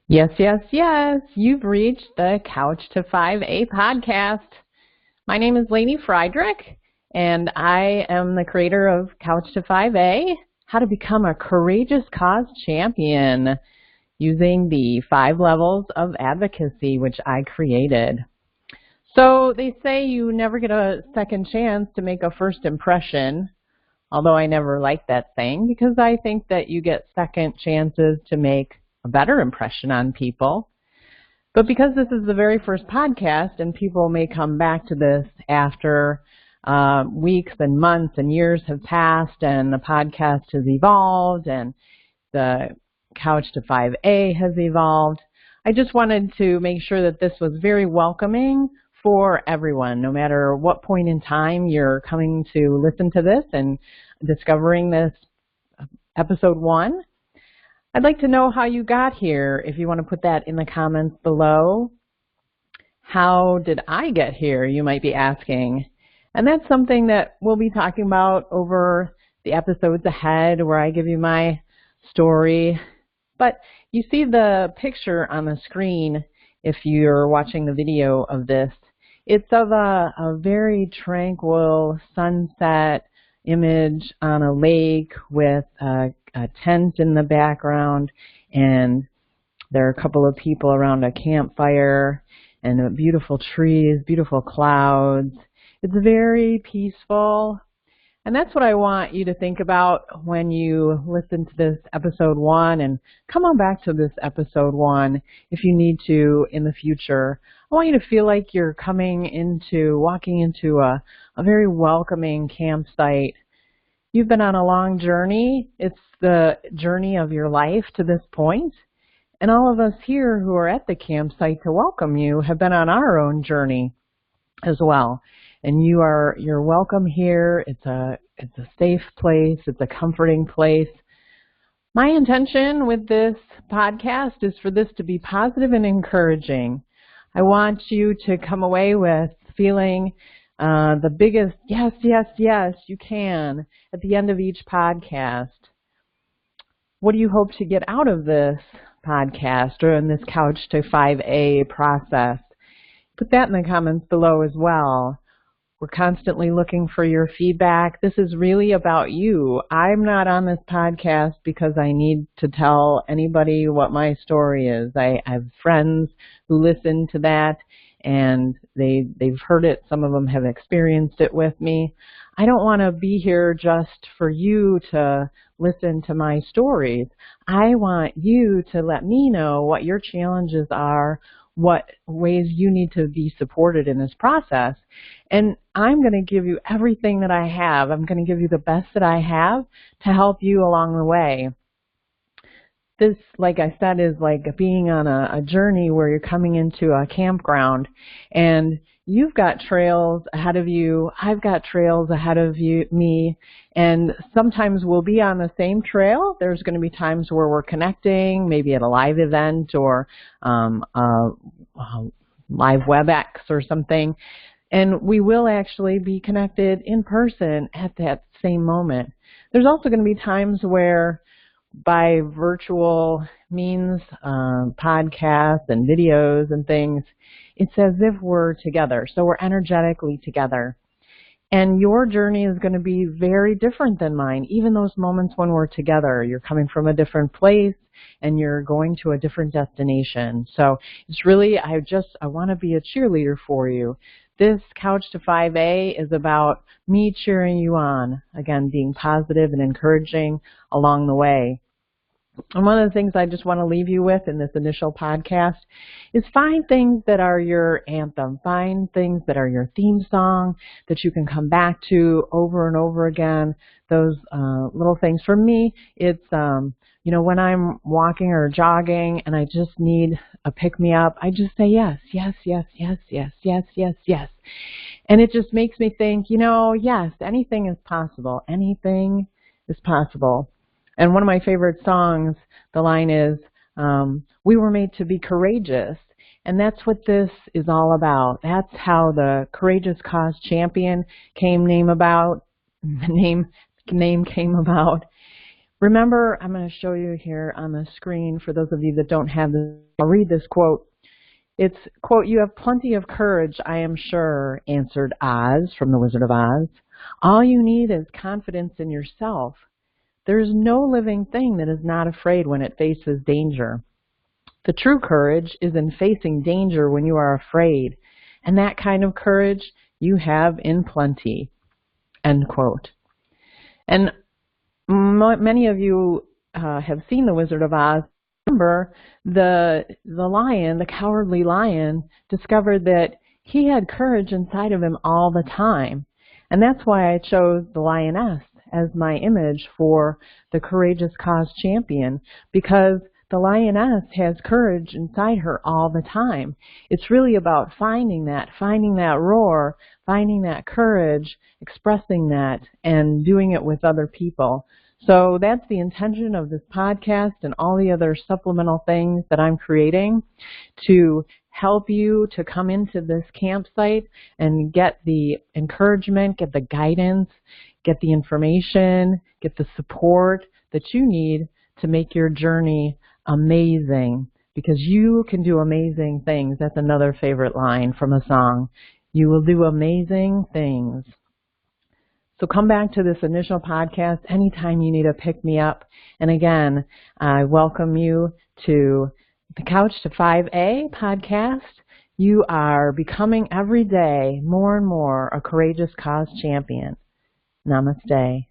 Yes, yes, yes. You've reached the Couch to 5A podcast. My name is Lainey Frydrych, and I am the creator of Couch to 5A, How to Become a Courageous Cause Champion, using the 5 levels of advocacy, which I created. So they say you never get a second chance to make a first impression, although I never liked that saying because I think that you get second chances to make a better impression on people. But because this is the very first podcast and people may come back to this after weeks and months and years have passed and the podcast has evolved and the Couch to 5A has evolved, I just wanted to make sure that this was very welcoming for everyone, no matter what point in time you're coming to listen to this and discovering this episode 1. I'd like to know how you got here. If you want to put that in the comments below. How did I get here, you might be asking. And that's something that we'll be talking about over the episodes ahead, where I give you my story. But you see the picture on the screen if you're watching the video of this. It's of a very tranquil sunset image on a lake with a tent in the background, and there are a couple of people around a campfire and beautiful trees, beautiful clouds. It's very peaceful, and that's what I want you to think about when you listen to this episode 1, and come on back to this episode 1 if you need to in the future. I want you to feel like you're walking into a very welcoming campsite. You've been on a long journey. It's the journey of your life to this point. And all of us here who are at the campsite to welcome you have been on our own journey as well. And you're welcome here. It's a safe place. It's a comforting place. My intention with this podcast is for this to be positive and encouraging. I want you to come away with feeling the biggest yes, yes, yes you can at the end of each podcast. What do you hope to get out of this podcast or in this Couch to 5A process? Put that in the comments below as well. We're constantly looking for your feedback. This is really about you. I'm not on this podcast because I need to tell anybody what my story is. I have friends who listen to that, and they've heard it. Some of them have experienced it with me. I don't want to be here just for you to listen to my stories. I want you to let me know what your challenges are, what ways you need to be supported in this process. And I'm going to give you everything that I have. I'm going to give you the best that I have to help you along the way. This, like I said, is like being on a journey where you're coming into a campground and you've got trails ahead of you. I've got trails ahead of me. And sometimes we'll be on the same trail. There's going to be times where we're connecting, maybe at a live event or a live WebEx or something. And we will actually be connected in person at that same moment. There's also going to be times where by virtual means, podcasts and videos and things, it's as if we're together. So we're energetically together. And your journey is going to be very different than mine. Even those moments when we're together, you're coming from a different place and you're going to a different destination. So it's really, I want to be a cheerleader for you. This Couch to 5A is about me cheering you on, again, being positive and encouraging along the way. And one of the things I just want to leave you with in this initial podcast is find things that are your anthem. Find things that are your theme song that you can come back to over and over again. Those little things. For me, it's, when I'm walking or jogging and I just need a pick-me-up, I just say yes, yes, yes, yes, yes, yes, yes, yes. And it just makes me think, yes, anything is possible. Anything is possible. And one of my favorite songs, the line is, we were made to be courageous. And that's what this is all about. That's how the Courageous Cause Champion name came about. Remember, I'm going to show you here on the screen for those of you that don't have this. I'll read this quote. It's, quote, "You have plenty of courage, I am sure," answered Oz from The Wizard of Oz. "All you need is confidence in yourself. There is no living thing that is not afraid when it faces danger. The true courage is in facing danger when you are afraid, and that kind of courage you have in plenty," end quote. And many of you have seen The Wizard of Oz. Remember, the lion, the cowardly lion, discovered that he had courage inside of him all the time. And that's why I chose the lioness as my image for the Courageous Cause Champion, because the lioness has courage inside her all the time. It's really about finding that roar, finding that courage, expressing that, and doing it with other people. So that's the intention of this podcast and all the other supplemental things that I'm creating, to help you to come into this campsite and get the encouragement, get the guidance, get the information, get the support that you need to make your journey amazing, because you can do amazing things. That's another favorite line from a song. You will do amazing things. So come back to this initial podcast anytime you need to pick me up. And again, I welcome you to the Couch to 5A podcast. You are becoming every day more and more a courageous cause champion. Namaste.